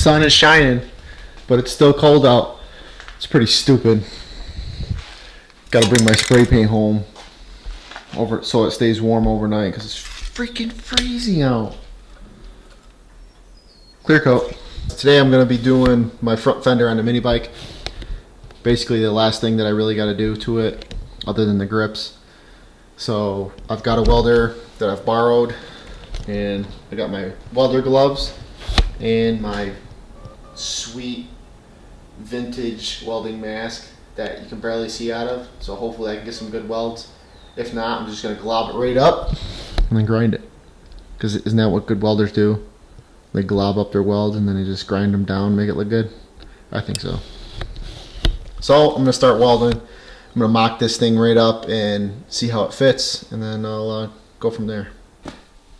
sun is shining, but it's still cold out. It's pretty stupid. Got to bring my spray paint home over so it stays warm overnight because it's freaking freezing out. Clear coat. Today I'm going to be doing my front fender on the mini bike. Basically the last thing that I really got to do to it other than the grips. So I've got a welder that I've borrowed, and I got my welder gloves and my sweet vintage welding mask that you can barely see out of. So hopefully I can get some good welds. If not, I'm just going to glob it right up and then grind it. Because isn't that what good welders do? They glob up their welds and then they just grind them down, make it look good. I think so. So I'm going to start welding. I'm going to mock this thing right up and see how it fits, and then I'll go from there.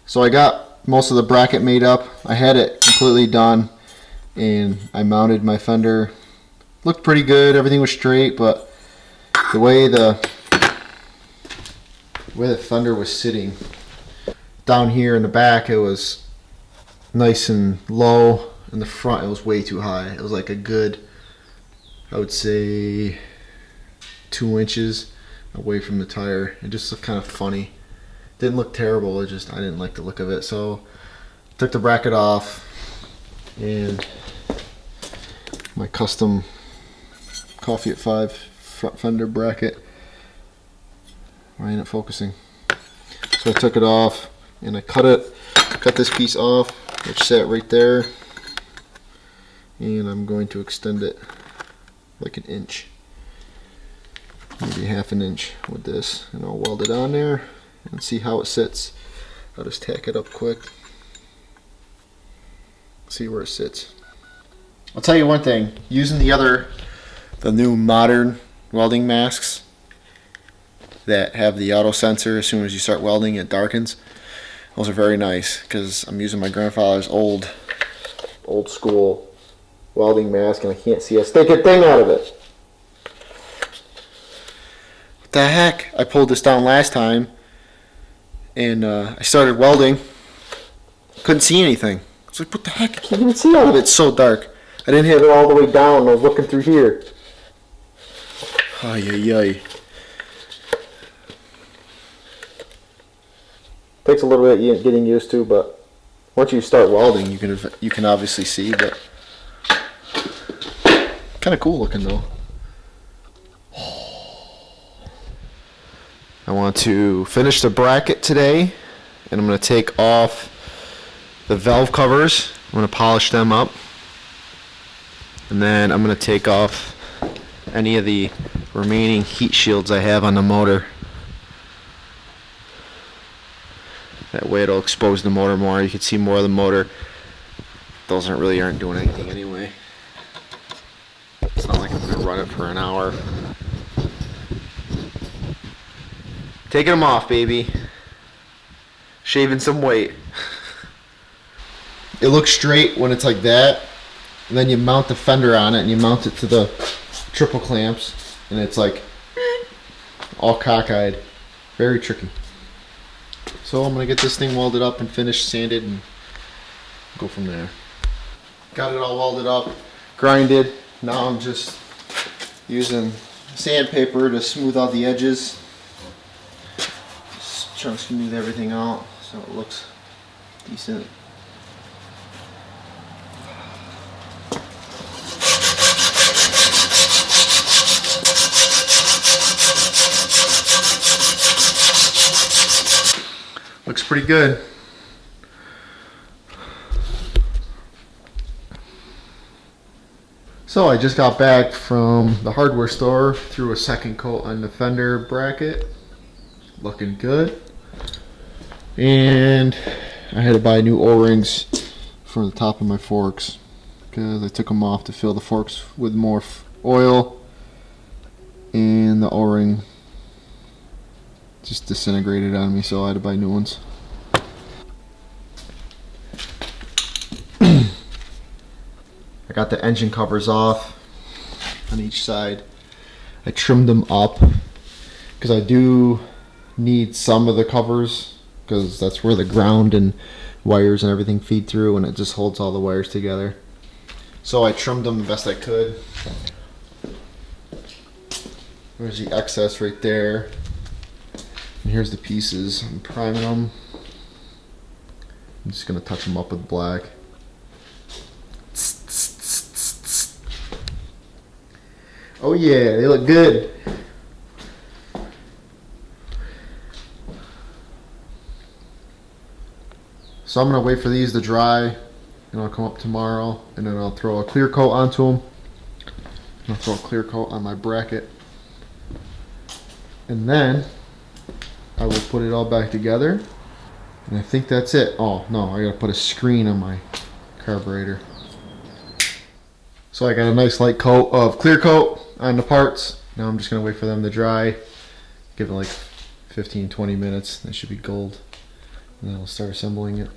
So I got most of the bracket made up. I had it completely done, and I mounted my fender. Looked pretty good, everything was straight, but the way the fender was sitting down here in the back, it was nice and low. In the front, it was way too high. It was like a good, I would say, 2 inches away from the tire. It just looked kind of funny. Didn't look terrible, it just, I didn't like the look of it. So took the bracket off, and my custom Coffee at 5 front fender bracket. Why ain't it focusing? So I took it off and I cut this piece off, which sat right there, and I'm going to extend it like an inch, maybe half an inch with this, and I'll weld it on there and see how it sits. I'll just tack it up quick, see where it sits. I'll tell you one thing, using the new modern welding masks that have the auto sensor, as soon as you start welding it darkens, those are very nice, because I'm using my grandfather's old school welding mask and I can't see a stinking thing out of it. What the heck? I pulled this down last time and I started welding, couldn't see anything. I was like, what the heck? I can't even see out of it. It's so dark. I didn't have it all the way down. I was looking through here. Ay, ay, ay. Takes a little bit getting used to, but once you start welding, you can obviously see. But kind of cool looking though. I want to finish the bracket today, and I'm going to take off the valve covers. I'm going to polish them up, and then I'm going to take off any of the remaining heat shields I have on the motor. That way it'll expose the motor more. You can see more of the motor. Those aren't doing anything anyway. It's not like I'm going to run it for an hour. Taking them off, baby. Shaving some weight. It looks straight when it's like that. And then you mount the fender on it and you mount it to the triple clamps, and it's like all cockeyed. Very tricky. So I'm going to get this thing welded up and finished, sanded, and go from there. Got it all welded up, grinded. Now I'm just using sandpaper to smooth out the edges. Just trying to smooth everything out so it looks decent. Looks pretty good. So I just got back from the hardware store, threw a second coat on the fender bracket. Looking good. And I had to buy new O-rings for the top of my forks because I took them off to fill the forks with more oil, and the O-ring just disintegrated on me, so I had to buy new ones. I got the engine covers off on each side. I trimmed them up because I do need some of the covers, because that's where the ground and wires and everything feed through, and it just holds all the wires together. So I trimmed them the best I could. There's the excess right there. And here's the pieces. I'm priming them. I'm just gonna touch them up with black. Oh yeah, they look good. So I'm gonna wait for these to dry, and I'll come up tomorrow, and then I'll throw a clear coat onto them. I'll throw a clear coat on my bracket, and then I will put it all back together. And I think that's it. Oh no, I gotta put a screen on my carburetor. So I got a nice light coat of clear coat on the parts. Now I'm just gonna wait for them to dry. Give it like 15-20 minutes. They should be gold. And then I'll start assembling it.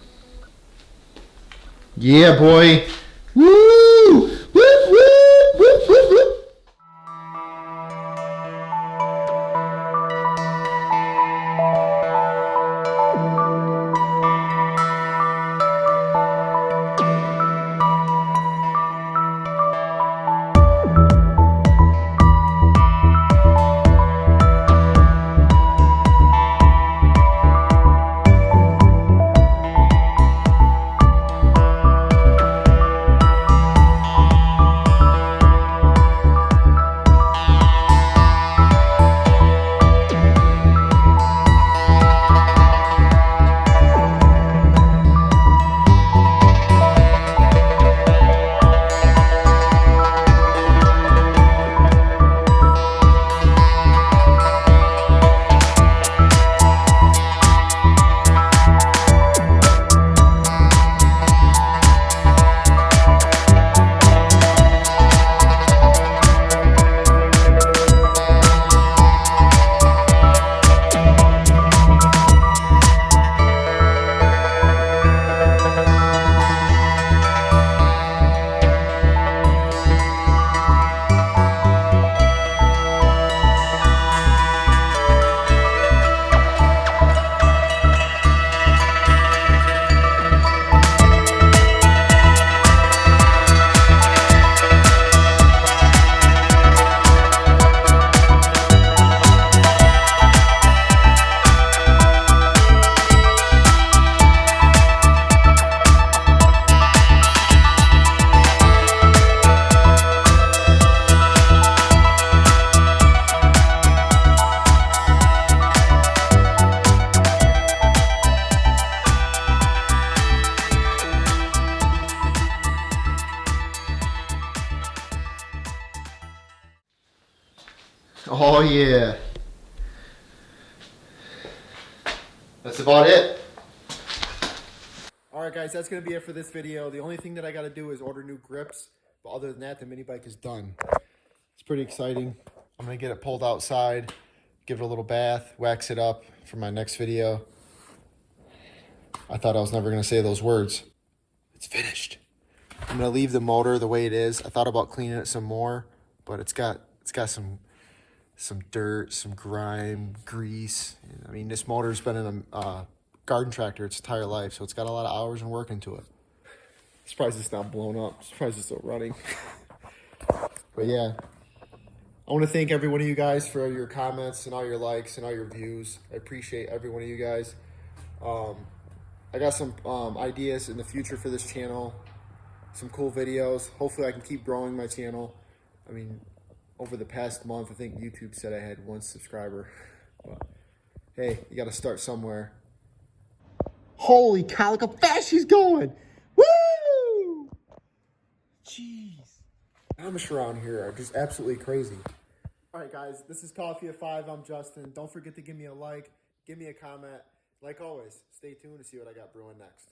Yeah, boy! Woo! Whoop, whoop, whoop, whoop, whoop. Oh yeah. That's about it. Alright guys, that's going to be it for this video. The only thing that I got to do is order new grips. But other than that, the mini bike is done. It's pretty exciting. I'm going to get it pulled outside, give it a little bath, wax it up for my next video. I thought I was never going to say those words. It's finished. I'm going to leave the motor the way it is. I thought about cleaning it some more, but it's got some dirt, some grime, grease. I mean, this motor's been in a garden tractor its entire life, so it's got a lot of hours and work into it. Surprised it's not blown up. Surprised it's still running. But yeah, I want to thank every one of you guys for your comments and all your likes and all your views. I appreciate every one of you guys. I got some ideas in the future for this channel, some cool videos. Hopefully I can keep growing my channel. I mean, over the past month, I think YouTube said I had 1 subscriber. But hey, you got to start somewhere. Holy cow, look how fast she's going. Woo! Jeez. Amish around here are just absolutely crazy. All right, guys, this is Coffee at 5. I'm Justin. Don't forget to give me a like, give me a comment. Like always, stay tuned to see what I got brewing next.